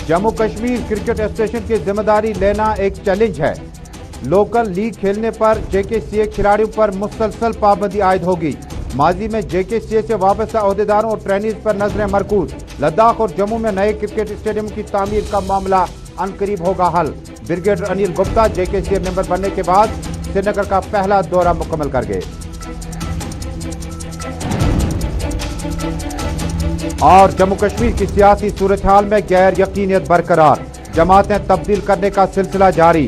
Jammu Kashmir cricket association की जिम्मेदारी लेना एक चैलेंज है। लोकल लीग खेलने पर जेकेसीए खिलाड़ियों पर मुसलसल पाबंदी आयद होगी। माजी में जेकेसीए से वाबस्ता अहदेदारों और ट्रेनीज पर नजरें मरकूज। लद्दाख और जम्मू में नए क्रिकेट स्टेडियम की तामीर का मामला अनकरीब होगा हल। ब्रिगेडियर अनिल गुप्ता जेकेसीए मेंबर बनने के बाद श्रीनगर का पहला दौरा मुकम्मल कर गए। और जम्मू कश्मीर की सियासी सूरत हाल में गैर यकीनियत बरकरार। जमातें तब्दील करने का सिलसिला जारी।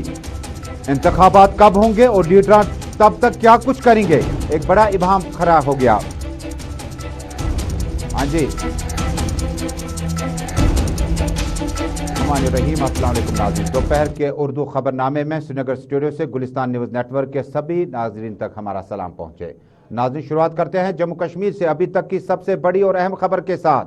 इंतखाबात कब होंगे और लीडरान तब तक क्या कुछ करेंगे, एक बड़ा इबाम खड़ा हो गया। हाँ जी, रहीम अस्सलाम वालेकुम नाज़रीन। दोपहर के उर्दू खबरनामे में श्रीनगर स्टूडियो से गुलिस्तान न्यूज़ नेटवर्क के सभी नाजरीन तक हमारा सलाम पहुंचे। नाज़रीन, शुरुआत करते हैं जम्मू कश्मीर से अभी तक की सबसे बड़ी और अहम खबर के साथ।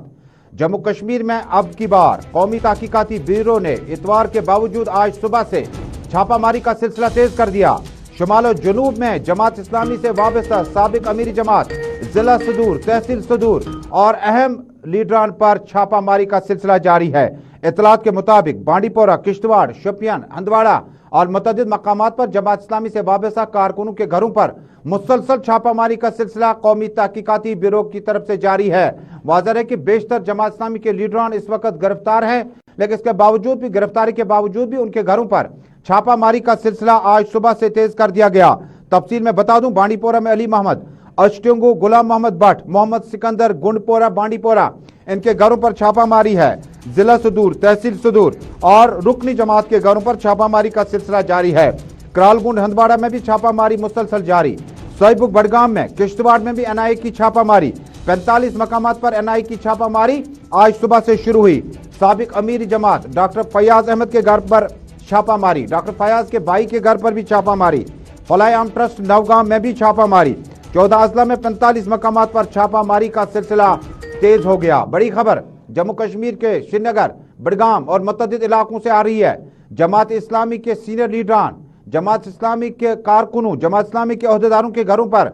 जम्मू कश्मीर में अब की बार कौमी तहकीकाती ब्यूरो ने इतवार के बावजूद आज सुबह से छापामारी का सिलसिला तेज कर दिया। शुमाल और जनूब में जमात इस्लामी से वाबस्ता साबिक अमीरी जमात, जिला सदूर, तहसील सदूर और अहम लीडरान पर छापामारी का सिलसिला जारी है। इतलात के मुताबिक बांडीपोरा, किश्तवाड़, शोपियान, हंदवाड़ा और मुतअद्दिद मकामात पर जमात इस्लामी से वाबस्ता कारकुनों के घरों पर मुसलसल छापामारी का सिलसिला कौमी तहकीकाती ब्यूरो की तरफ से जारी है। वाज़ेह है कि बेशतर जमात इस्लामी के लीडरान इस वक्त गिरफ्तार हैं, लेकिन इसके बावजूद भी गिरफ्तारी के बावजूद भी उनके घरों पर छापामारी का सिलसिला आज सुबह से तेज कर दिया गया। तफसील में बता दूं, बांडीपोरा में अली मोहम्मद, अश्टंगू, गुलाम मोहम्मद भट्ट, मोहम्मद सिकंदर, गुंडपोरा, बांडीपोरा, इनके घरों पर छापामारी है। जिला सदूर, तहसील सदूर और रुकनी जमात के घरों पर छापामारी का सिलसिला जारी है। करालगुंड, हंदवाड़ा में भी छापामारी मुसलसल जारी। सोईबुक, बडगाम में, किश्तवाड़ में भी एनआईए की छापामारी। 45 मकामात पर एनआईए की छापामारी आज सुबह से शुरू हुई। साबिक अमीरी जमात डॉक्टर फयाज अहमद के घर पर छापामारी, डॉक्टर फयाज के भाई के घर पर भी छापामारी। फलाह आम ट्रस्ट नवगाम में भी छापामारी। 14 अजला में 45 मकामात पर छापामारी का सिलसिला तेज हो गया। बड़ी खबर जम्मू कश्मीर के श्रीनगर, बडगाम और मुतअद्दिद इलाकों से आ रही है। जमात इस्लामी के सीनियर लीडरान, जमात इस्लामी के कारकुनों, जमात इस्लामी के अहदेदारों के घरों पर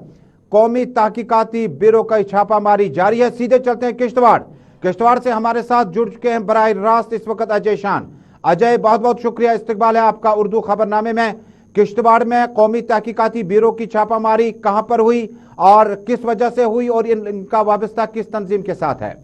कौमी तहकीकाती ब्यूरो का छापामारी जारी है। सीधे चलते हैं किश्तवाड़। किश्तवाड़ से हमारे साथ जुड़ चुके हैं बराह रास्त इस वक्त अजय शान। अजय, बहुत बहुत शुक्रिया, इस्तकबाल है आपका उर्दू खबरनामे में। किश्तवाड़ में कौमी तहकीकाती ब्यूरो की छापामारी कहां पर हुई और किस वजह से हुई और इनका वाबस्ता किस तंजीम के साथ है?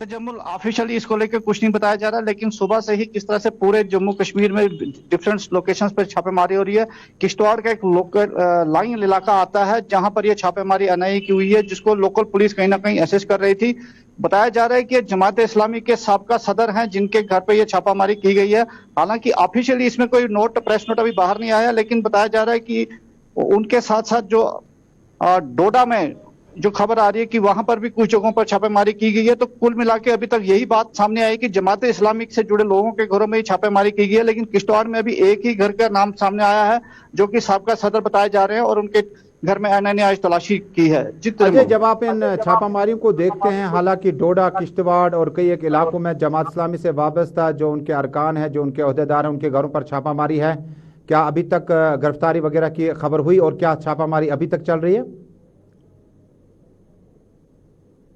जम्मू ऑफिशियली इसको लेकर कुछ नहीं बताया जा रहा, लेकिन सुबह से ही किस तरह से पूरे जम्मू कश्मीर में डिफरेंट लोकेशंस पर छापेमारी हो रही है। किश्तवाड़ का एक लोकल लाइन इलाका आता है जहां पर यह छापेमारी एनआईए की हुई है, जिसको लोकल पुलिस कहीं ना कहीं असेस कर रही थी। बताया जा रहा है कि जमात इस्लामी के साबका सदर हैं जिनके घर पर यह छापामारी की गई है। हालांकि ऑफिशियली इसमें कोई नोट, प्रेस नोट अभी बाहर नहीं आया, लेकिन बताया जा रहा है कि उनके साथ साथ जो डोडा में जो खबर आ रही है कि वहां पर भी कुछ जगहों पर छापेमारी की गई है। तो कुल मिला के अभी तक यही बात सामने आई कि जमात इस्लामिक से जुड़े लोगों के घरों में ही छापेमारी की गई है, लेकिन किश्तवाड़ में अभी एक ही घर का नाम सामने आया है जो कि साबका सदर बताए जा रहे हैं और उनके घर में एनआईए ने आज तलाशी की है। अजय, जब आप इन छापामारियों को देखते हैं, हालांकि डोडा, किश्तवाड़ और कई एक इलाकों में जमात इस्लामी से वाबस्ता जो उनके अरकान है, जो उनके अहदेदार हैं, उनके घरों पर छापामारी है, क्या अभी तक गिरफ्तारी वगैरह की खबर हुई और क्या छापामारी अभी तक चल रही है?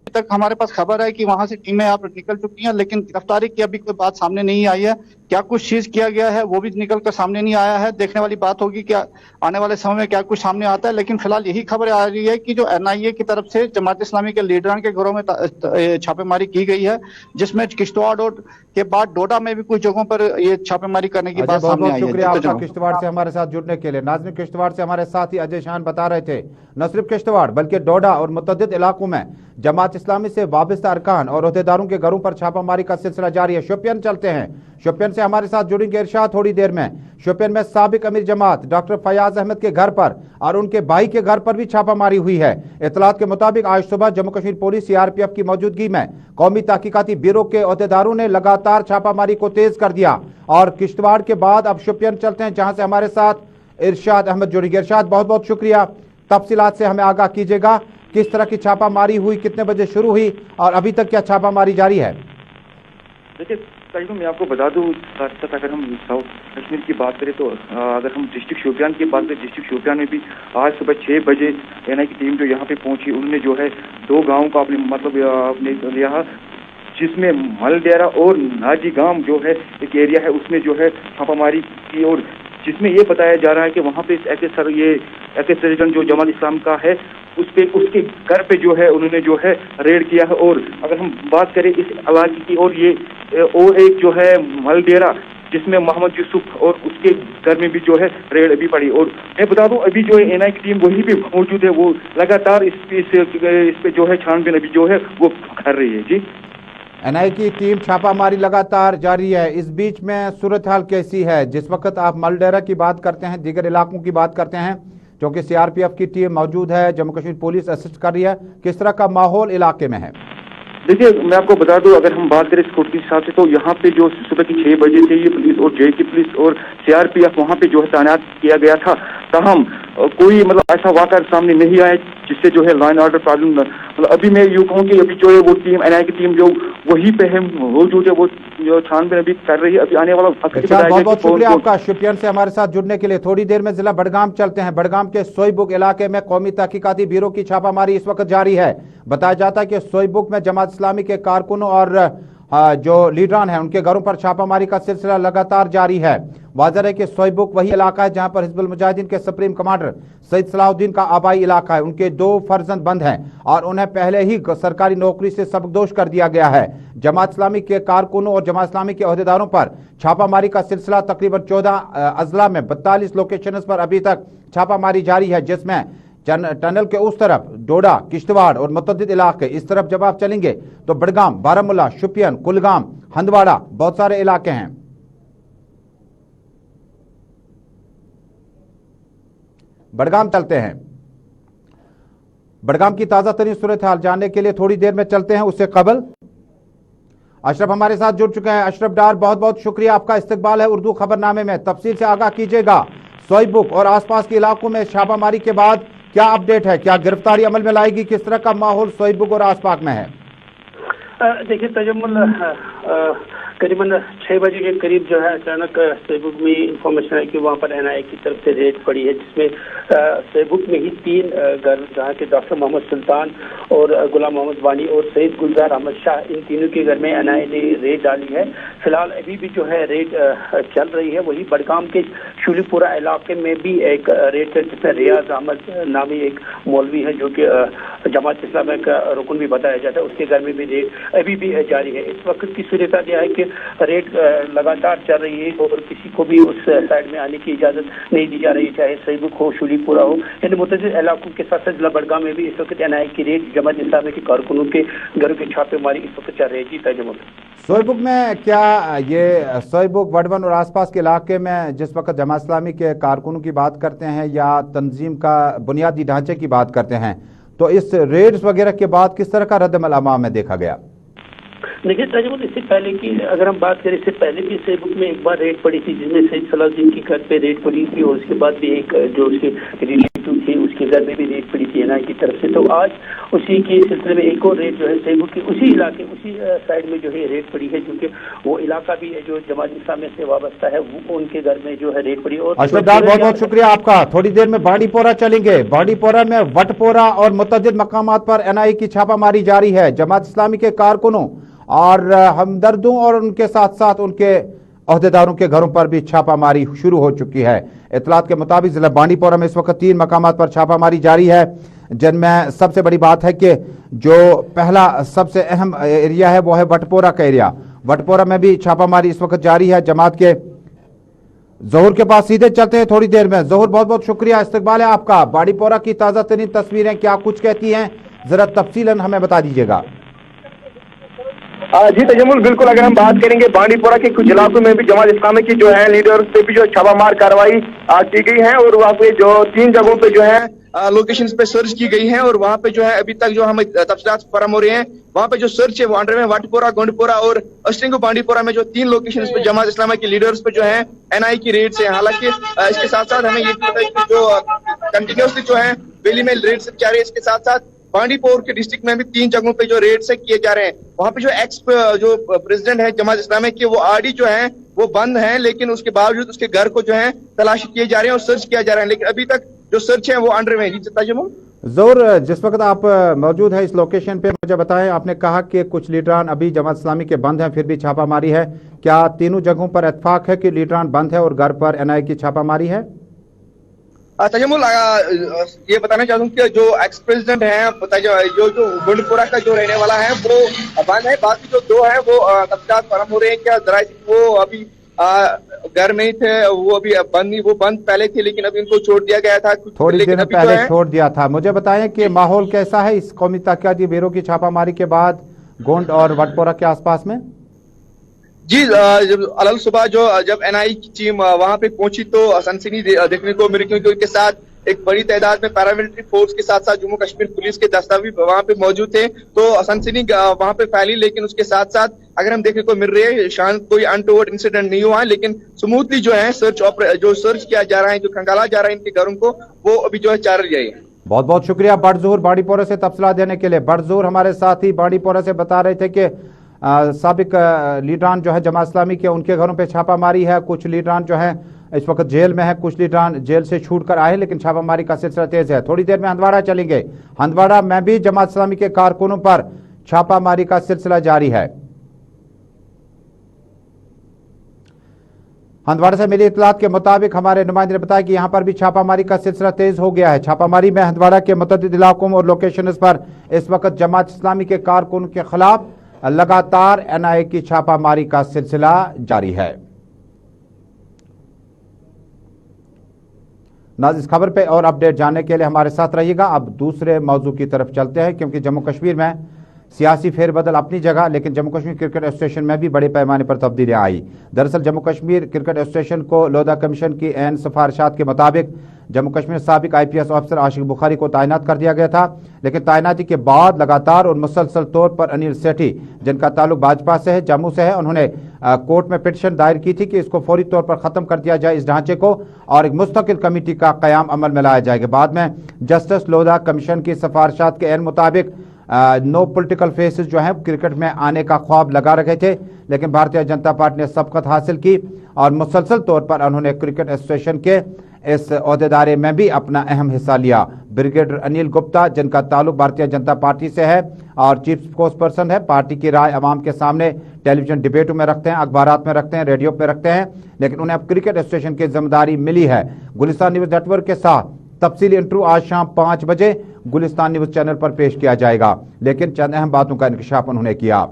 तक हमारे पास खबर है कि वहां से टीमें आप निकल चुकी हैं, लेकिन गिरफ्तारी की अभी कोई बात सामने नहीं आई है। क्या कुछ चीज किया गया है वो भी निकल कर सामने नहीं आया है। देखने वाली बात होगी कि आने वाले समय में क्या कुछ सामने आता है, लेकिन फिलहाल यही खबर आ रही है कि जो एनआईए की तरफ से जमात इस्लामी के लीडरान के घरों में छापेमारी की गई है, जिसमें किश्तवाड़ के बाद डोडा में भी कुछ जगहों पर ये छापेमारी करने की बात सामने आई है। शुक्रिया आपका किश्तवाड़ से हमारे साथ जुड़ने के लिए। नाज़रीन, किश्तवाड़ से हमारे साथ ही अजय शान बता रहे थे, न सिर्फ किश्तवाड़ बल्कि डोडा और मुतअद्दिद इलाकों में जमात इस्लामी से वाबस्ता अरकान और अहदेदारों के घरों पर छापामारी का सिलसिला जारी है। शोपियान चलते हैं। शोपियान से हमारे साथ जुड़ेंगे इरशाद थोड़ी देर में। शोपियान में साबिक अमीर जमात डॉक्टर फयाज अहमद के घर पर और उनके भाई के घर पर भी छापामारी हुई है। इतलात के मुताबिक आज सुबह जम्मू कश्मीर पुलिस सीआरपीएफ की मौजूदगी में कौमी तहकीकाती ब्यूरो के अहदेदारों ने लगातार छापामारी को तेज कर दिया। और किश्तवाड़ के बाद अब शोपियान चलते हैं, जहां से हमारे साथ इरशाद अहमद जुड़ेंगे। इरशाद, बहुत बहुत शुक्रिया, तफसीलात से हमें आगाह कीजिएगा, किस तरह की छापामारी हुई, कितने बजे शुरू हुई और अभी तक क्या छापामारी जारी है? देखिए ताइब, मैं आपको बता दूं, अगर हम साउथ कश्मीर की बात करें तो अगर हम डिस्ट्रिक्ट शोपियान की बात करें, डिस्ट्रिक्ट शोपियान में भी आज सुबह 6 बजे एनआईए की टीम जो यहाँ पे पहुंची, उन्होंने जो है 2 गाँव का अपने मतलब यहाँ जिसमें मलडेरा और नाजी गांव जो है एक एरिया है उसमें जो है छापामारी की, और जिसमें ये बताया जा रहा है कि वहाँ पे एके सर्जन जो जमात इस्लाम का है उसके घर पे जो है उन्होंने जो है रेड किया है। और अगर हम बात करें इस इलाके की, और ये और एक जो है मलडेरा जिसमें मोहम्मद यूसुफ और उसके घर में भी जो है रेड अभी पड़ी। और मैं बता दूं अभी जो है एनआई की टीम वहीं पे मौजूद है, वो लगातार इस पे जो है छानबीन अभी जो है वो कर रही है। जी, एनआई की टीम छापामारी लगातार जारी है। इस बीच में सूरत हाल कैसी है? जिस वक्त आप मलडेरा की बात करते हैं, दीगर इलाकों की बात करते हैं, क्योंकि सीआरपीएफ की टीम मौजूद है, जम्मू कश्मीर पुलिस असिस्ट कर रही है, किस तरह का माहौल इलाके में है? देखिए मैं आपको बता दूं, अगर हम बात करें स्कोर के हिसाब से तो यहाँ पे जो सुबह की 6 बजे से ये पुलिस और जे की पुलिस और सीआरपीएफ वहाँ पे जो है तैनात किया गया था, ताहम कोई मतलब ऐसा वाक़या सामने नहीं आया जिससे जो है लॉ एंड ऑर्डर प्रॉब्लम। मतलब अभी मैं यूँ कहूँ कि अभी जो है वो टीम एनआई की टीम जो वहीं पे है मौजूद है, वो जो छानबीन अभी कर रही है। अभी आने वाला बहुत बहुत शुक्रिया आपका शुपियन से हमारे साथ जुड़ने के लिए। थोड़ी देर में जिला बडगाम चलते हैं। बडगाम के सोईबुक इलाके में कौमी तहकीकाती ब्यूरो की छापामारी इस वक्त जारी है। बताया जाता है कि सोईबुक में जमात इस्लामी के कारकुनों और जो लीडरान हैं उनके घरों पर छापामारी का सिलसिला लगातार जारी है। वाज़ेह है कि सोईबुक वही इलाका है जहां पर हिजबुल मुजाहिदीन के सुप्रीम कमांडर सईद सलाहुद्दीन का आबाई इलाका है। उनके 2 फर्जंद बंद हैं और उन्हें पहले ही सरकारी नौकरी से सबकदोश कर दिया गया है। जमात इस्लामी के कारकुनों और जमात इस्लामी के अहदेदारों पर छापामारी का सिलसिला तकरीबन 14 अजला में 42 लोकेशन पर अभी तक छापामारी जारी है, जिसमें टनल के उस तरफ डोडा, किश्तवाड़ और मुतअद्दिद इलाके, इस तरफ जब आप चलेंगे तो बडगाम, बारामुल्ला, शुपियन, कुलगाम, हंदवाड़ा, बहुत सारे इलाके हैं। बडगाम चलते हैं। बडगाम की ताजा तरीन सूरत हाल जानने के लिए थोड़ी देर में चलते हैं। उससे कबल अशरफ हमारे साथ जुड़ चुके हैं। अशरफ डार, बहुत बहुत शुक्रिया, आपका इस्तकबाल है उर्दू खबरनामे में। तफसील से आगाह कीजिएगा, सोईबुक और आसपास के इलाकों में छापामारी के बाद क्या अपडेट है? क्या गिरफ्तारी अमल में लाएगी? किस तरह का माहौल सोईबुक और आसपास में है? देखिए तजम्मुल, करीबन 6 बजे के करीब जो है अचानक सोईबुक में इंफॉर्मेशन है कि वहाँ पर एनआई की तरफ से रेड पड़ी है, जिसमें सोईबुक में ही 3 घर जहाँ के डॉक्टर मोहम्मद सुल्तान और गुलाम मोहम्मद वानी और सईद गुलजार अहमद शाह, इन तीनों के घर में एनआई ने रेड डाली है। फिलहाल अभी भी जो है रेड चल रही है। वही बडगाम के शूलीपुरा इलाके में भी एक रेड है, जिसमें रियाज अहमद नामी एक मौलवी है जो कि जमात इस्लामी का रुकन भी बताया जाता है, उसके घर में भी रेड अभी भी जारी है। इस वक्त की सूरत यह है कि रेड लगातार चल रही है और किसी को भी उस साइड में आने की इजाजत नहीं दी जा रही, चाहे सोईबुक हो, शूलीपुरा हो, इन मुतअद्दिद इलाकों के साथ साथ जिला बडगाम में भी इस वक्त एनआई की रेड, जमात इस्लामी के कारकुनों के घरों की छापेमारी इस वक्त चल रही है। जी तजम्मुल, सोईबुक में क्या ये सोईबुक, वडवन और आसपास के इलाके में जिस वक्त जमात इस्लामी के कारकुनों की बात करते हैं या तंजीम का बुनियादी ढांचे की बात करते हैं, तो इस रेड्स वगैरह के बाद किस तरह का रद्द-ए-अमल अवाम में देखा गया? देखिए तजम्मुल, इससे पहले की अगर हम बात करें, इससे पहले भी सोईबुक में एक बार रेड पड़ी थी, जिसमें सईद सलाहुद्दीन के घर पे रेड पड़ी थी और उसके बाद भी एक जो उसके रिलेटिव थे उसके घर में भी रेड पड़ी थी एनआई की तरफ से। तो आज उसी के सिलसिले में एक और रेड जो है सोईबुक के उसी इलाके, उसी साइड में जो है रेड पड़ी है, क्योंकि वो इलाका भी है जो जमात इस्लामी से वाबस्ता है, वो उनके घर में जो है रेड पड़ी। और अशरफ डार, बहुत बहुत शुक्रिया आपका। थोड़ी देर में बाड़ीपोरा चलेंगे। बाड़ीपोरा में वटपोरा और मुतअद्दिद मकामात पर एनआई की छापामारी जारी है। जमात इस्लामी के कारकुनों और हमदर्दों और उनके साथ साथ उनके अहदेदारों के घरों पर भी छापामारी शुरू हो चुकी है। इतलात के मुताबिक जिला बांडीपोरा में इस वक्त 3 मकामात पर छापामारी जारी है, जिनमें सबसे बड़ी बात है कि जो पहला सबसे अहम एरिया है वो है वटपोरा का एरिया। वटपोरा में भी छापामारी इस वक्त जारी है। जमात के ज़ोहर के पास सीधे चलते हैं थोड़ी देर में। ज़ोहर, बहुत बहुत शुक्रिया, इस्तकबाल है आपका। बाड़ीपोरा की ताज़ा तरीन तस्वीरें क्या कुछ कहती हैं, जरा तफसीलन हमें बता दीजिएगा। जी तजम्मुल, बिल्कुल, अगर हम बात करेंगे बांडीपोरा के कुछ इलाकों में भी जमात इस्लामी की जो है लीडर्स पे भी जो छापामार कार्रवाई की गई है और वहाँ पे जो 3 जगहों पे जो है लोकेशंस पे सर्च की गई है और वहाँ पे जो है अभी तक जो हमें तफसीलात फराहम हो रहे हैं। वहाँ पे जो सर्च है वो अंडर में वटपोरा, गोंडपोरा और अस्टिंगो बांडीपोरा में जो 3 लोकेशंस पे जमात इस्लामी के लीडर्स पे जो है एनआई की रेड से। हालांकि इसके साथ साथ हमें ये भी पता है कि जो कंटिन्यूसली जो है वैली में रेड से जारी है, इसके साथ साथ बांडीपोर के डिस्ट्रिक्ट में भी 3 जगहों पे जो रेड से किए जा रहे हैं। वहाँ पे जो एक्स जो प्रेसिडेंट है जमात इस्लामी के, वो आरडी जो है वो बंद है, लेकिन उसके बावजूद उसके घर को जो है तलाशी किए जा रहे हैं और सर्च किया जा रहा है, लेकिन अभी तक जो सर्च है वो अंडर में। जोर, जिस वक्त आप मौजूद है इस लोकेशन पे, मुझे बताएं, आपने कहा कि कुछ लीडरान अभी जमात इस्लामी के बंद हैं, फिर भी छापामारी है। क्या तीनों जगहों पर इत्तेफाक है कि लीडरान बंद है और घर पर एनआईए की छापामारी है? तजमुल, ये बताना चाहता हूँ कि जो एक्स प्रेसिडेंट हैं, जो गुंडपुरा का जो रहने वाला है वो बंद है। बाकी जो दो है वो तफ्तीशात फराहम हो रहे हैं। क्या वो अभी घर में ही थे, वो अभी बंद नहीं, वो बंद पहले थे लेकिन अभी इनको छोड़ दिया गया था, थोड़ी देर पहले छोड़ दिया था। मुझे बताएं कि माहौल कैसा है इस कौमी तहकीकाती ब्यूरो की छापामारी के बाद गोंड और वटपोरा के आसपास में? जी, अलग सुबह जब एनआईए की टीम वहां पे पहुंची तो सनसनी देखने को मिली, क्योंकि उनके साथ एक बड़ी तादाद में पैरामिलिट्री फोर्स के साथ साथ जम्मू कश्मीर पुलिस के दस्ता भी वहां पे मौजूद थे। तो सनसनी वहां पे फैली, लेकिन उसके साथ साथ अगर हम देखने को मिल रही है, शायद कोई अनटोवर्ड इंसिडेंट नहीं हुआ है, लेकिन स्मूथली जो है सर्च किया जा रहा है, जो खंगाला जा रहा है इनके घरों को, वो अभी जो है जारी है। बहुत बहुत शुक्रिया बड़जोर बाड़ीपोरा से तफसीलात देने के लिए। बड़जोर हमारे साथी बाड़ीपोरा से बता रहे थे कि साबिक लीडरान जो है जमात इस्लामी के, उनके घरों पे छापामारी है। कुछ लीडरान जो है इस वक्त जेल में है, कुछ लीडरान जेल से छूट कर आए, लेकिन छापामारी का सिलसिला तेज है। थोड़ी देर में हंदवाड़ा चलेंगे। हंदवाड़ा में भी जमात इस्लामी के कारकुनों पर छापामारी का सिलसिला जारी है। हंदवाड़ा से मिली इतलात के मुताबिक हमारे नुमाइंदे ने बताया कि यहां पर भी छापामारी का सिलसिला तेज हो गया है। छापामारी में हंदवाड़ा के मुतअद्दिद इलाकों और लोकेशंस पर इस वक्त जमात इस्लामी के कारकुन के खिलाफ लगातार एनआईए की छापामारी का सिलसिला जारी है। नाज़रीन, इस खबर पे और अपडेट जानने के लिए हमारे साथ रहिएगा। अब दूसरे मौजू की तरफ चलते हैं, क्योंकि जम्मू कश्मीर में सियासी फेरबदल अपनी जगह, लेकिन जम्मू कश्मीर क्रिकेट एसोसिएशन में भी बड़े पैमाने पर तब्दीलियां आई। दरअसल जम्मू कश्मीर क्रिकेट एसोसिएशन को लोधा कमीशन की एन सिफारिशात के मुताबिक जम्मू कश्मीर साबिक आईपीएस ऑफिसर आशिक बुखारी को तैनात कर दिया गया था, लेकिन तैनाती के बाद लगातार और मुसलसल तौर पर अनिल सेठी, जिनका ताल्लुक भाजपा से है, जम्मू से है, उन्होंने कोर्ट में पिटीशन दायर की थी कि इसको फौरी तौर पर खत्म कर दिया जाए इस ढांचे को, और एक मुस्तकिल कमेटी का कयाम अमल में लाया जाएगा। बाद में जस्टिस लोधा कमीशन की सिफारिशात के एन मुताबिक नो पॉलिटिकल फेसेस जो हैं क्रिकेट में आने का ख्वाब लगा रखे थे, लेकिन भारतीय जनता पार्टी ने सबकत हासिल की और मुसलसल तौर पर उन्होंने क्रिकेट एसोसिएशन के इस ओहदेदारे में भी अपना अहम हिस्सा लिया। ब्रिगेडियर अनिल गुप्ता, जिनका ताल्लुक भारतीय जनता पार्टी से है और चीफ स्पोक्स पर्सन है, पार्टी की राय अवाम के सामने टेलीविजन डिबेटों में रखते हैं, अखबारात में रखते हैं, रेडियो पे रखते हैं, लेकिन उन्हें अब क्रिकेट एसोसिएशन की जिम्मेदारी मिली है। गुलिस्तान न्यूज नेटवर्क के साथ तफसीली इंटरव्यू आज शाम 5 बजे गुलिस्तान न्यूज चैनल पर पेश किया जाएगा, लेकिन चंद अहम बातों का इंकशाफ उन्होंने किया।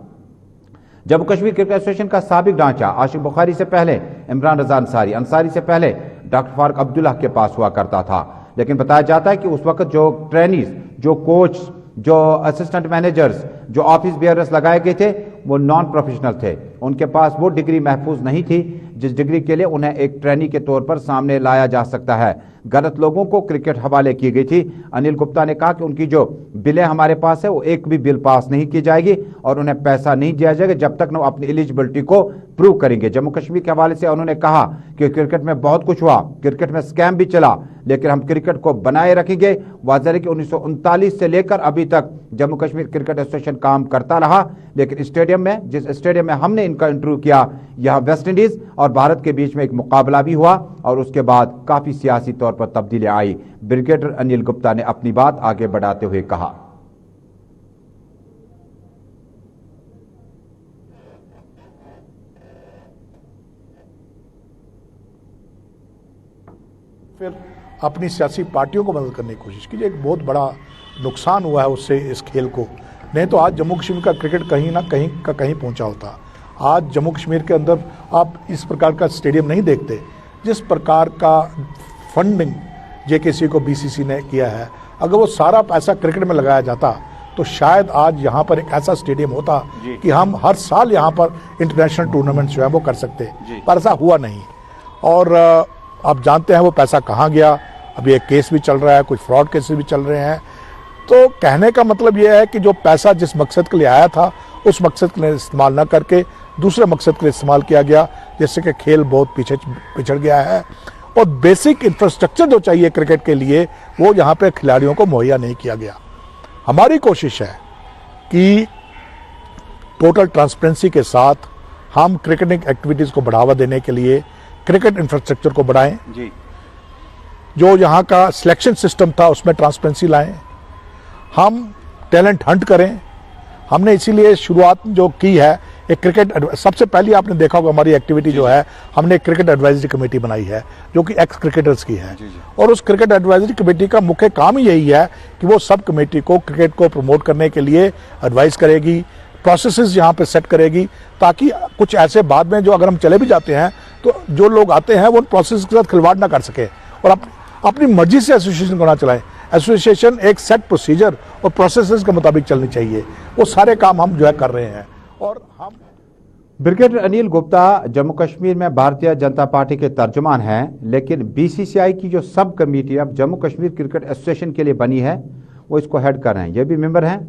जम्मू कश्मीर क्रिकेट एसोसिएशन का साबिक ढांचा आशिक बुखारी से पहले इमरान रजा अंसारी, अंसारी से पहले डॉक्टर फारूक अब्दुल्ला के पास हुआ करता था, लेकिन बताया जाता है कि उस वक्त जो ट्रेनीज, जो कोच, जो असिस्टेंट मैनेजर्स, जो ऑफिस बेयरर्स लगाए गए थे, वो नॉन प्रोफेशनल थे। उनके पास वो डिग्री महफूज नहीं थी जिस डिग्री के लिए उन्हें एक ट्रेनी के तौर पर सामने लाया जा सकता है। गलत लोगों को क्रिकेट हवाले की गई थी। अनिल गुप्ता ने कहा कि उनकी जो बिलें हमारे पास है वो एक भी बिल पास नहीं की जाएगी और उन्हें पैसा नहीं दिया जाएगा जब तक न अपनी एलिजिबिलिटी को प्रूव करेंगे। जम्मू कश्मीर के हवाले से उन्होंने कहा कि क्रिकेट में बहुत कुछ हुआ, क्रिकेट में स्कैम भी चला, लेकिन हम क्रिकेट को बनाए रखेंगे। वाज़ेह है कि 1939 से लेकर अभी तक जम्मू कश्मीर क्रिकेट एसोसिएशन काम करता रहा, लेकिन स्टेडियम में, जिस स्टेडियम में हमने इनका इंटरव्यू किया, यहाँ वेस्ट इंडीज और भारत के बीच में एक मुकाबला भी हुआ और उसके बाद काफी सियासी तौर पर तब्दीलियां आई। ब्रिगेडियर अनिल गुप्ता ने अपनी बात आगे बढ़ाते हुए कहा, फिर अपनी सियासी पार्टियों को मदद करने की कोशिश कीजिए। एक बहुत बड़ा नुकसान हुआ है उससे इस खेल को, नहीं तो आज जम्मू कश्मीर का क्रिकेट कहीं ना कहीं का कहीं पहुंचा होता। आज जम्मू कश्मीर के अंदर आप इस प्रकार का स्टेडियम नहीं देखते जिस प्रकार का फंडिंग जेकेसी को बीसीसी ने किया है। अगर वो सारा पैसा क्रिकेट में लगाया जाता तो शायद आज यहाँ पर एक ऐसा स्टेडियम होता कि हम हर साल यहाँ पर इंटरनेशनल टूर्नामेंट जो है वो कर सकते, पर ऐसा हुआ नहीं। और आप जानते हैं वो पैसा कहाँ गया। अभी एक केस भी चल रहा है, कुछ फ्रॉड केसेस भी चल रहे हैं। तो कहने का मतलब ये है कि जो पैसा जिस मकसद के लिए आया था उस मकसद के लिए इस्तेमाल न करके दूसरे मकसद के लिए इस्तेमाल किया गया, जिससे कि खेल बहुत पीछे पिछड़ गया है और बेसिक इंफ्रास्ट्रक्चर जो चाहिए क्रिकेट के लिए वो यहाँ पे खिलाड़ियों को मुहैया नहीं किया गया। हमारी कोशिश है कि टोटल ट्रांसपेरेंसी के साथ हम क्रिकेटिंग एक्टिविटीज़ को बढ़ावा देने के लिए क्रिकेट इंफ्रास्ट्रक्चर को बढ़ाएं जी। जो यहाँ का सिलेक्शन सिस्टम था उसमें ट्रांसपेरेंसी लाएं, हम टैलेंट हंट करें। हमने इसीलिए शुरुआत जो की है, एक क्रिकेट सबसे पहले आपने देखा होगा हमारी एक्टिविटी जो है, हमने एक क्रिकेट एडवाइजरी कमेटी बनाई है जो कि एक्स क्रिकेटर्स की है। और उस क्रिकेट एडवाइजरी कमेटी का मुख्य काम ही यही है कि वो सब कमेटी को क्रिकेट को प्रमोट करने के लिए एडवाइस करेगी, प्रोसेसेस यहाँ पे सेट करेगी, ताकि कुछ ऐसे बाद में जो अगर हम चले भी जाते हैं तो जो लोग आते हैं वो उन प्रोसेस के साथ खिलवाड़ ना कर सके और अपनी मर्जी से एसोसिएशन को ना चलाएं। एसोसिएशन एक सेट प्रोसीजर और प्रोसेसेस के मुताबिक चलनी चाहिए। वो सारे काम हम जो है कर रहे हैं। और हम ब्रिगेडियर अनिल गुप्ता जम्मू कश्मीर में भारतीय जनता पार्टी के तर्जुमान हैं, लेकिन बीसीसीआई की जो सब कमेटी अब जम्मू कश्मीर क्रिकेट एसोसिएशन के लिए बनी है वो इसको हेड कर रहे हैं। ये भी मेंबर हैं।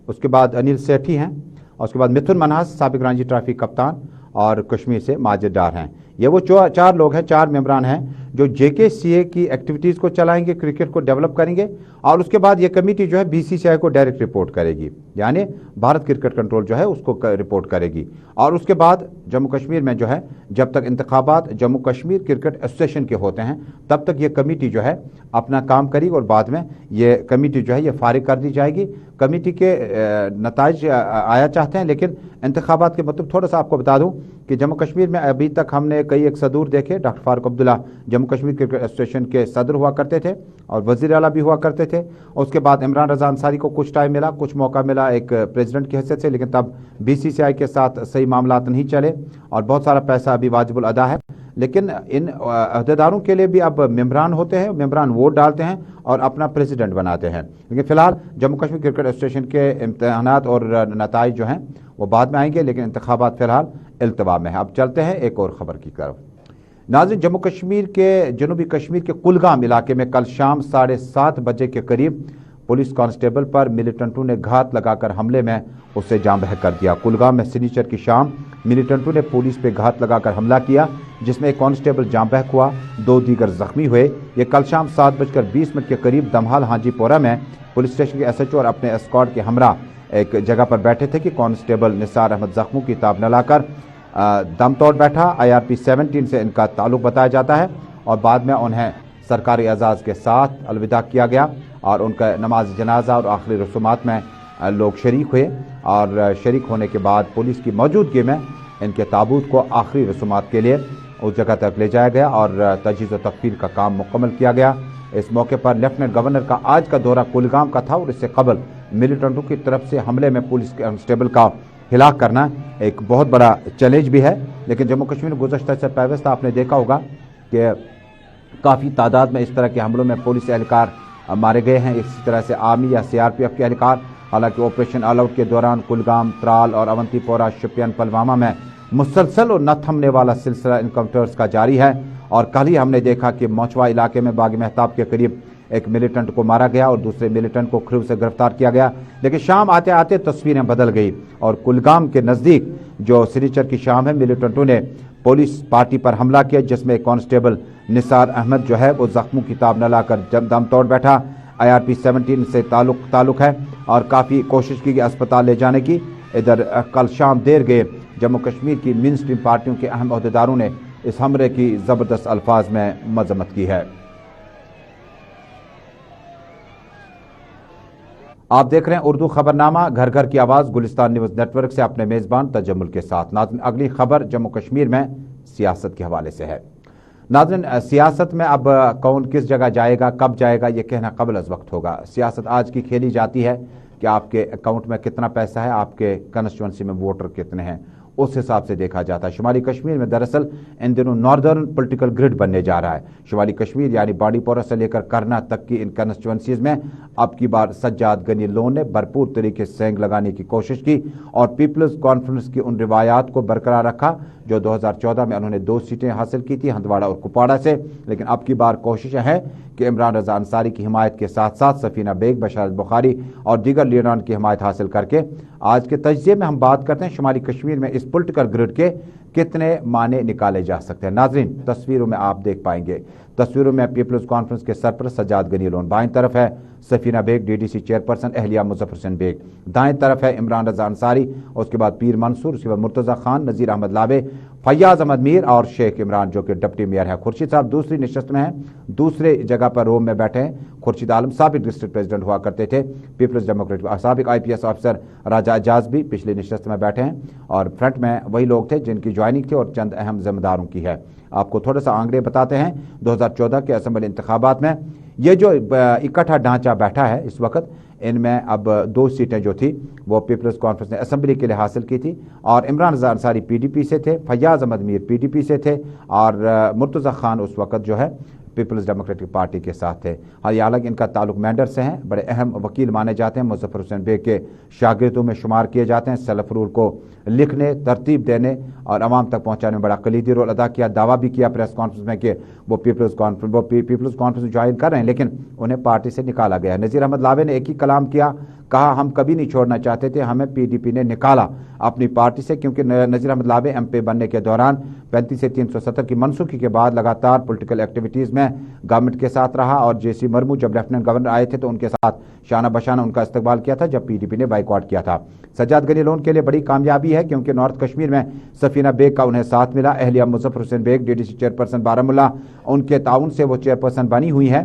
उसके बाद अनिल सेठी हैं और उसके बाद मिथुन मनहास साबिक रणजी ट्रॉफी कप्तान और कश्मीर से माजिद डार हैं। ये वो 4 लोग हैं, 4 मेंबरान हैं जो जेकेसीए की एक्टिविटीज़ को चलाएंगे, क्रिकेट को डेवलप करेंगे और उसके बाद ये कमेटी जो है बीसीसीआई को डायरेक्ट रिपोर्ट करेगी, यानी भारत क्रिकेट कंट्रोल जो है उसको रिपोर्ट करेगी। और उसके बाद जम्मू कश्मीर में जो है जब तक इंतखाबात जम्मू कश्मीर क्रिकेट एसोसिएशन के होते हैं तब तक ये कमेटी जो है अपना काम करेगी और बाद में ये कमेटी जो है ये फारिग कर दी जाएगी। कमेटी के नताइज आया चाहते हैं, लेकिन इंतखाबात के मतलब थोड़ा सा आपको बता दूं कि जम्मू कश्मीर में अभी तक हमने कई एक सदूर देखे। Doctor Farooq Abdullah Jammu Kashmir cricket association के सदर हुआ करते थे और वजीर आला भी हुआ करते थे। उसके बाद इमरान रजा अंसारी को कुछ टाइम मिला, कुछ मौका मिला एक प्रेसिडेंट की हैसियत से, लेकिन तब बीसीसीआई के साथ सही मामला नहीं चले और बहुत सारा पैसा अभी वाजिबुल अदा है। लेकिन इन अहदेदारों के लिए भी अब मेंबरान होते हैं, मेंबरान वोट डालते हैं और अपना प्रेसिडेंट बनाते हैं। लेकिन फिलहाल जम्मू कश्मीर क्रिकेट एसोसिएशन के इम्तहानात और नताइज जो हैं वो बाद में आएंगे, लेकिन इंतखाबात फिलहाल इल्तवा में है। अब चलते हैं एक और खबर की तरफ। नाज़रीन, जम्मू कश्मीर के जनूबी कश्मीर के कुलगाम इलाके में कल शाम 7:30 बजे के करीब पुलिस कांस्टेबल पर मिलिटेंटों ने घात लगाकर हमले में उसे जाँ बहक कर दिया। कुलगाम में शनिचर की शाम मिलिटेंटों ने पुलिस पे घात लगाकर हमला किया, जिसमें एक कांस्टेबल जाँ बहक हुआ, 2 दीगर जख्मी हुए। ये कल शाम 7:20 के करीब दमहाल हाजीपोरा में पुलिस स्टेशन के एसएचओ और अपने एस्कॉर्ट के हमरा एक जगह पर बैठे थे कि कांस्टेबल निसार अहमद जख्मों की ताब न लाकर दम तोड़ बैठा। IRP 17 से इनका ताल्लुक बताया जाता है और बाद में उन्हें सरकारी एजाज़ के साथ अलविदा किया गया और उनका नमाज जनाजा और आखिरी रसूमात में लोग शरीक हुए और शरीक होने के बाद पुलिस की मौजूदगी में इनके ताबूत को आखिरी रसूमात के लिए उस जगह तक ले जाया गया और तजहीज़ व तकफीर का काम मुकम्मल किया गया। इस मौके पर लेफ्टिनेंट गवर्नर का आज का दौरा कुलगाम का था और इससे कबल मिलिटेंटों की तरफ से हमले में पुलिस कांस्टेबल का हिलाक करना एक बहुत बड़ा चैलेंज भी है। लेकिन जम्मू कश्मीर में गुज़श्ता से पैवस्ता आपने देखा होगा कि काफ़ी तादाद में इस तरह के हमलों में पुलिस एहलकार मारे गए हैं, इसी तरह से आर्मी या CRPF के एहलकार। हालांकि ऑपरेशन ऑल आउट के दौरान कुलगाम, त्राल और अवंतीपोरा, शोपियान, पुलवामा में मुसलसल और न थमने वाला सिलसिला इनकाउंटर्स का जारी है। और कल ही हमने देखा कि मौचवा इलाके में बाग महताब के करीब एक मिलिटेंट को मारा गया और दूसरे मिलिटेंट को खरूब से गिरफ्तार किया गया। लेकिन शाम आते आते तस्वीरें बदल गई और कुलगाम के नज़दीक जो शनिचर की शाम है मिलिटेंटों ने पुलिस पार्टी पर हमला किया, जिसमें कांस्टेबल निसार अहमद जो है वो जख्मों की ताब न लाकर दम तोड़ बैठा। IRP 17 से ताल्लुक है और काफ़ी कोशिश की गई अस्पताल ले जाने की। इधर कल शाम देर गए जम्मू कश्मीर की मेन स्ट्रीम पार्टियों के अहम अहदेदारों ने इस हमले की ज़बरदस्त अल्फाज में मजम्मत की है। आप देख रहे हैं उर्दू खबरनामा, घर घर की आवाज़, गुलिस्तान न्यूज़ नेटवर्क से अपने मेज़बान तजम्मुल के साथ। नाज़रीन, अगली खबर जम्मू कश्मीर में सियासत के हवाले से है। नाज़रीन, सियासत में अब कौन किस जगह जाएगा, कब जाएगा, ये कहना कबल अज़ वक्त होगा। सियासत आज की खेली जाती है कि आपके अकाउंट में कितना पैसा है, आपके कंस्टिट्यूंसी में वोटर कितने हैं, उस हिसाब से देखा जाता है। शुमाली कश्मीर में दरअसल इन दिनों नॉर्दर्न पॉलिटिकल ग्रिड बनने जा रहा है। शुमाली कश्मीर यानी बांडीपोरा से लेकर करना तक की इन कंस्टिट्यूंसीज में अब की बार सज्जाद गनी लोन ने भरपूर तरीके से सेंग लगाने की कोशिश की और पीपल्स कॉन्फ्रेंस की उन रिवायात को बरकरार रखा जो 2014 में उन्होंने 2 सीटें हासिल की थी, हंदवाड़ा और कुपवाड़ा से। लेकिन अब की बार कोशिश है कि इमरान रजा अंसारी की हिमायत के साथ साथ सफीना बेग, बशारत बुखारी और दीगर लीडरान की हिमायत हासिल करके आज के तजिए में हम बात करते हैं शुमाली कश्मीर में इस पॉलिटिकल ग्रिड के कितने माने निकाले जा सकते हैं। नाजरीन, तस्वीरों में आप देख पाएंगे, तस्वीरों में पीपल्स कॉन्फ्रेंस के सरपरस्त सज्जाद गनी लोन, बाएं तरफ है सफीना बेग DDC चेयरपर्सन अहलिया मुजफ्फर हुसैन बेग, दाएं तरफ है इमरान रजा अंसारी, उसके बाद पीर मंसूर, उसके बाद मुर्तज़ा खान, नज़ीर अहमद लाबे, फैयाज अहमद मीर और शेख इमरान जो कि डिप्टी मेयर है। खुर्शीद साहब दूसरी नशस्त में हैं, दूसरे जगह पर रोम में बैठे हैं। खुर्शीद आलम साबिक डिस्ट्रिक्ट प्रेसिडेंट हुआ करते थे, पीपल्स डेमोक्रेटिक साबिक IPS ऑफिसर राजा एजाज भी पिछली नशस्त में बैठे हैं और फ्रंट में वही लोग थे जिनकी ज्वाइनिंग थी और चंद अहम जिम्मेदारों की है। आपको थोड़ा सा आंकड़े बताते हैं। 2014 के असेंबली इंतखाबात में ये जो इकट्ठा ढांचा बैठा है इस वक्त, इनमें अब 2 सीटें जो थी वो पीपल्स कॉन्फ्रेंस ने असेंबली के लिए हासिल की थी और इमरान रज़ा अंसारी PDP से थे, फैयाज अहमद मीर PDP से थे और मुर्तज़ा खान उस वक्त जो है पीपल्स डेमोक्रेटिक पार्टी के साथ थे। हालांकि इनका ताल्लुक मेंढर से हैं, बड़े अहम वकील माने जाते हैं, मुज़फ़्फ़र हुसैन बेग के शागिर्दों में शुमार किए जाते हैं। सेल्फ रूल को लिखने, तरतीब देने और आवाम तक पहुंचाने में बड़ा कलीदी रोल अदा किया। दावा भी किया प्रेस कॉन्फ्रेंस में कि वो पीपल्स कॉन्फ्रेंस ज्वाइन कर रहे हैं, लेकिन उन्हें पार्टी से निकाला गया। नज़ीर अहमद लावे ने एक ही कलाम किया, कहा हम कभी नहीं छोड़ना चाहते थे, हमें PDP ने निकाला अपनी पार्टी से, क्योंकि नज़ीर अहमद लावे MP बनने के दौरान 35 से 370 की मनसूखी के बाद लगातार पॉलिटिकल एक्टिविटीज़ में गवर्नमेंट के साथ रहा और JC मरमू जब लेफ्टिनेंट गवर्नर आए थे तो उनके साथ शाना बशाना उनका इस्तकबाल किया था जब PDP ने बाइकआउट किया था। सज्जाद गनी लोन के लिए बड़ी कामयाबी है क्योंकि नॉर्थ कश्मीर में सफीना बेग का उन्हें साथ मिला। अहलिया मुज़फ़्फ़र हुसैन बेग DDC चेयरपर्सन बारामुल्ला, उनके ताउन से वो चेयरपर्सन बनी हुई है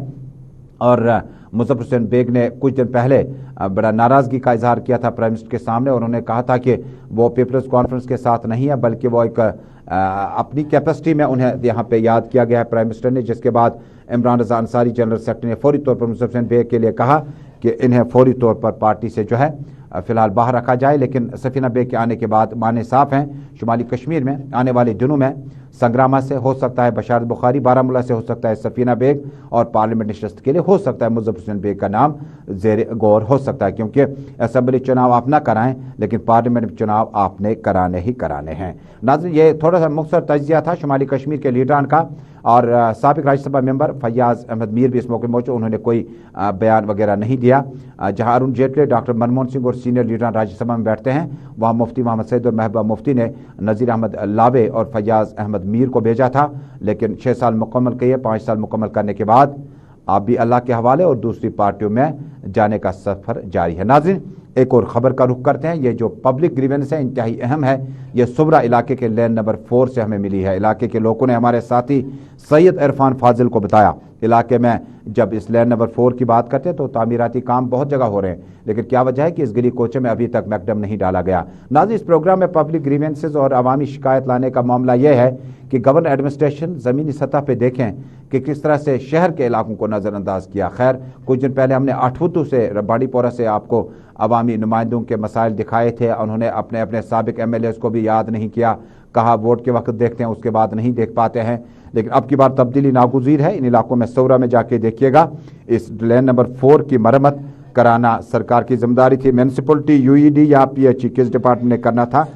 और मुज़फ़्फ़र हुसैन बेग ने कुछ दिन पहले बड़ा नाराज़गी का इजहार किया था प्राइम मिनिस्टर के सामने और उन्होंने कहा था कि वो पीपल्स कॉन्फ्रेंस के साथ नहीं है बल्कि वो एक अपनी कैपेसिटी में उन्हें यहाँ पे याद किया गया है प्राइम मिनिस्टर ने, जिसके बाद इमरान रज़ा अंसारी जनरल सेक्रेटरी ने फौरी तौर पर मुज़फ़्फ़र हुसैन बेग के लिए कहा कि इन्हें फौरी तौर पर पार्टी से जो है फिलहाल बाहर रखा जाए। लेकिन सफीना बेग के आने के बाद माने साफ हैं, शुमाली कश्मीर में आने वाले दिनों में संग्रामा से हो सकता है बशारत बुखारी, बारामुल्ला से हो सकता है सफीना बेग और पार्लियामेंट नशस्त के लिए हो सकता है मुज़फ़्फ़र हुसैन बेग का नाम ज़ेर गौर हो सकता है, क्योंकि असेंबली चुनाव आप ना कराएं लेकिन पार्लियामेंट चुनाव आपने कराने ही कराने हैं। नाज़रीन, ये थोड़ा सा मुख्तसर तजिया था शुमाली कश्मीर के लीडरान का और साबिक राज्यसभा मेंबर फैयाज अहमद मीर भी इस मौके मौजूद, उन्होंने कोई बयान वगैरह नहीं दिया। जहां अरुण जेटली, डॉक्टर मनमोहन सिंह और सीनियर लीडरान राज्यसभा में बैठते हैं, वहां मुफ्ती मोहम्मद सईद और महबूबा मुफ्ती ने नज़ीर अहमद लावे और फैयाज अहमद मीर को भेजा था, लेकिन 6 साल मुकम्मल किए, 5 साल मुकम्मल करने के बाद आप भी अल्लाह के हवाले और दूसरी पार्टियों में जाने का सफ़र जारी है। नाज़रीन, एक और खबर का रुख करते हैं। ये जो पब्लिक ग्रीवेंस है इंतहाई अहम है, ये सुबरा इलाके के लैन नंबर 4 से हमें मिली है। इलाके के लोगों ने हमारे साथी सैयद इरफान फाजिल को बताया, इलाके में जब इस लैन नंबर 4 की बात करते हैं तो तामीराती काम बहुत जगह हो रहे हैं, लेकिन क्या वजह है कि इस गली कोचे में अभी तक मैकडम नहीं डाला गया। नाज़रीन, इस प्रोग्राम में पब्लिक ग्रीवेंसेज और अवामी शिकायत लाने का मामला यह है कि गवर्नर एडमिनिस्ट्रेशन ज़मीनी सतह पर देखें कि किस तरह से शहर के इलाकों को नज़रअंदाज किया। खैर, कुछ दिन पहले हमने आठवतू से बाड़ीपोरा से आपको अवामी नुमाइंदों के मसाइल दिखाए थे, उन्होंने अपने अपने साबिक MLAs को भी याद नहीं किया, कहा वोट के वक्त देखते हैं उसके बाद नहीं देख पाते हैं। लेकिन अब की बार तब्दीली नागुज़ीर है। इन इलाकों में सौरा में जाके देखिएगा, इस लैन नंबर 4 की मरम्मत कराना सरकार की जिम्मेदारी थी। म्यूनसिपलिटी, UED या PHE किस डिपार्टमेंट ने करना था?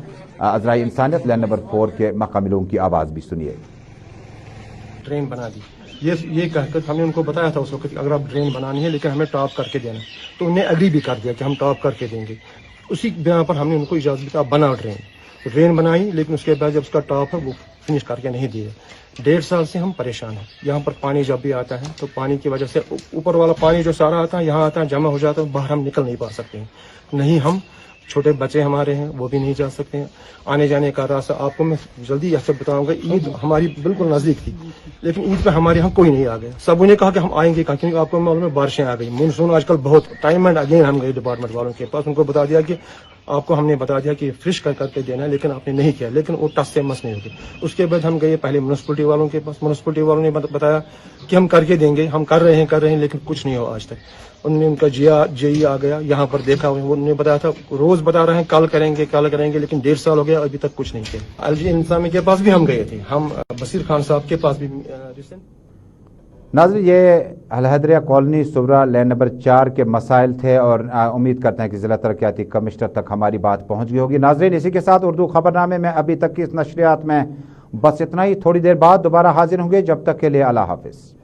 अज़राई इंसानियत लैन नंबर 4 के मकामी लोगों की आवाज़ भी सुनिए। ड्रेन बना दी, ये कहकर हमने उनको बताया था उस वक्त अगर आप ड्रेन बनानी है लेकिन हमें टॉप करके देना, तो उन्हें एग्री भी कर दिया कि हम टॉप करके देंगे। उसी बिना पर हमने उनको इजाज़त दी आप बनाओ ड्रेन बनाई, लेकिन उसके बाद जब उसका टॉप है वो फिनिश करके नहीं दिए। 1.5 साल से हम परेशान हैं। यहाँ पर पानी जब भी आता है तो पानी की वजह से ऊपर वाला पानी जो सारा आता है यहाँ आता है, जमा हो जाता है, बाहर हम निकल नहीं पा सकते हैं। नहीं, हम छोटे बच्चे हमारे हैं वो भी नहीं जा सकते हैं। आने जाने का रास्ता आपको मैं जल्दी ऐसे बताऊंगा। ईद हमारी बिल्कुल नज़दीक थी, लेकिन ईद पे हमारे यहाँ कोई नहीं आ गया। सब उन्हें कहा कि हम आएंगे, क्योंकि आपको मालूम है बारिशें आ गई, मानसून आजकल बहुत टाइम एंड अगेन हम गए डिपार्टमेंट वालों के पास, उनको बता दिया कि आपको हमने बता दिया कि फ्रिश करके देना है, लेकिन आपने नहीं किया, लेकिन वो टस से मस नहीं होती। उसके बाद हम गए पहले म्यूनसिपलिटी वालों के पास, म्यूनसिपलिटी वालों ने बताया कि हम करके देंगे, हम कर रहे हैं, लेकिन कुछ नहीं हो आज तक। उन्होंने उनका JE आ गया, यहाँ पर देखा, उन्होंने बताया था, रोज बता रहे हैं कल करेंगे, लेकिन 1.5 साल हो गया अभी तक कुछ नहीं किया। LG इंसामी के पास भी हम गए थे, हम बशीर खान साहब के पास भी रिसेंट। नाज़रीन, ये अलहदरिया कॉलोनी सुबरा लैन नंबर 4 के मसाइल थे और उम्मीद करते हैं कि ज़िला तरक्याती कमिश्नर तक हमारी बात पहुंच गई होगी। नाज़रीन, इसी के साथ उर्दू खबरनामे में अभी तक की इस नशरियात में बस इतना ही। थोड़ी देर बाद दोबारा हाजिर होंगे, जब तक के लिए अल्लाह हाफिज़।